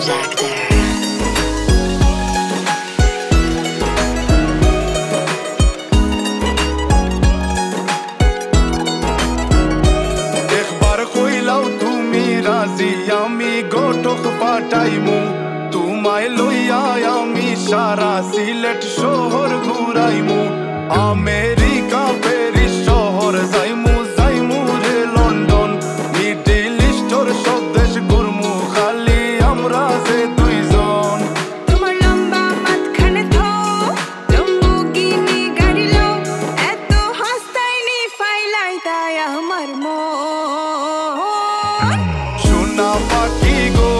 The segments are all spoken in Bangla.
Jack there. আমি গোটক পাঠাইমু তোমায় লইয়া আমি সারা সিলেট শহর ঘুরাইমু আমেরিকা প্যারিস শহর যাইমু যাইমু রে লন্ডন মিডল ইস্টর সব দেশ ঘুরমু খালি আমরা যে দুইজন তোমার লম্বা মাঝখানে থো লম্বুগিনি গাড়ি লো এত হাসতাইনি ফাইলাই তাই আমার মন সোনা পাখি গো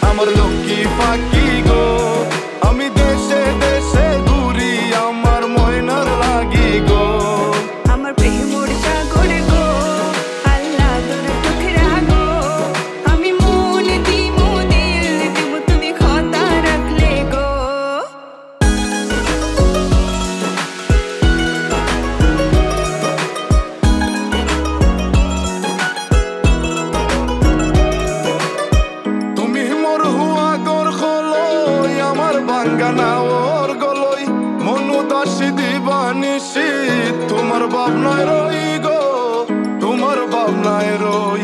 আমার লক্ষ্মী পাখি গো আমি দেশে দেশে ঘুরি আমার ময়নার লাগি গো আমার প্রেমর সাগর গো আল্লাহ তোর টুকরা গো আমি মন দিমু দিল দিমু তুমি কথা রাখলে গো তুমি মোর হুয়া গর খলই আমার বাঙ্গানা ওর গলই মনু দাসী দিবানিসি তোমার ভাবনায় রই গো তোমার ভাবনায় রই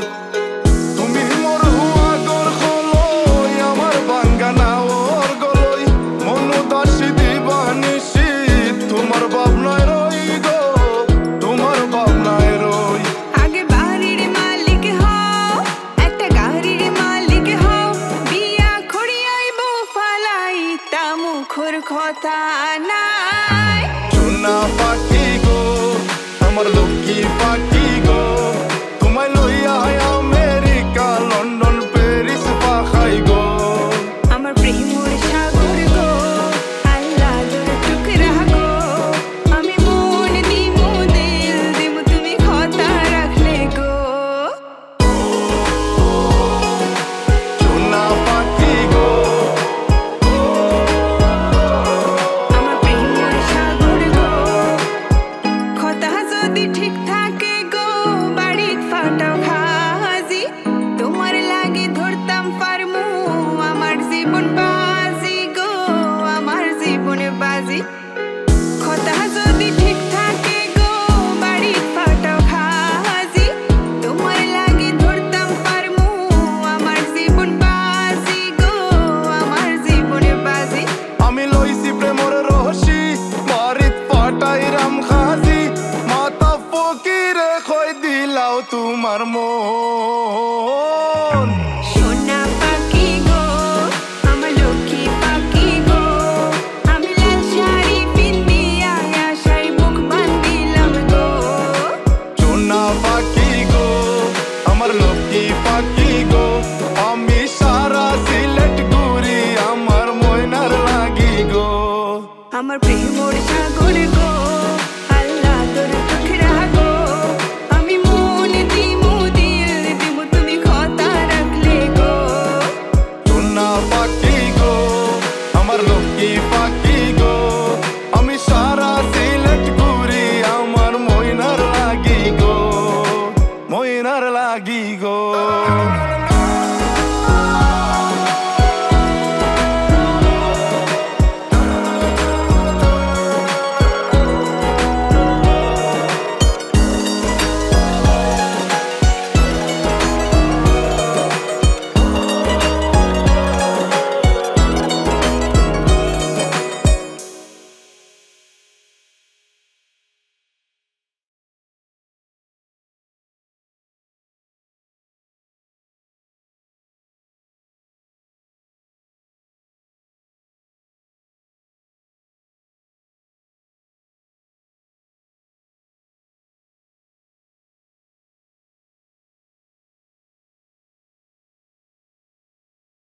তুমি মোর হুয়া গর খলই আমার বাঙ্গানা ওর গলই মনু দাসী দিবানিসি তোমার ভাবনায় রই গো তোমার ভাবনায় রই আগে বাড়ির মালিক হও একটা গাড়ির মালিক হও বিয়া খড়িয়াইব ফালাই তা মুখর কথা নাই সোনা পাখি গো আমার লক্ষ্মী পাখি গো তোমায় লইয়া আমেরিকা লন্ডন প্যারিস পাখাই গো আমার প্রেমর সাগর গো আল্লাহ তোর টুকরা গো আমি মন দিমু দিল দিমু তুমি কথা রাখলে গো সোনা পাখি গো আমার প্রেমর সাগর গো কথা যদি ঠিক থাকে গো বাড়িত ফাটাও খাজি তোমার লাগে ধরতাম পারমু আমার জীবন বাজি গো আমার জীবন বাজি কথা যদি ঠিক থাকে গো বাড়িত ফাটাও খাজি তোমার লাগে ধরতাম পারমু আমার জীবন বাজি গো আমার জীবন বাজি আমি লইছি প্রেমর রহসি বাড়িত পাটাইরাম খাজি মাতা ফকিরে কই দিলাও তোমার মন সোনা পাখি গো আমার লক্ষ্মী পাখি গো আমি লাল শাড়ি পিন্দিয়া আশায় বুক বান্ধিলাম গো সোনা পাখি গো আমার লক্ষ্মী পাখি গো আমি সারা সিলেট ঘুরি আমার ময়নার লাগি গো আমার প্রেমর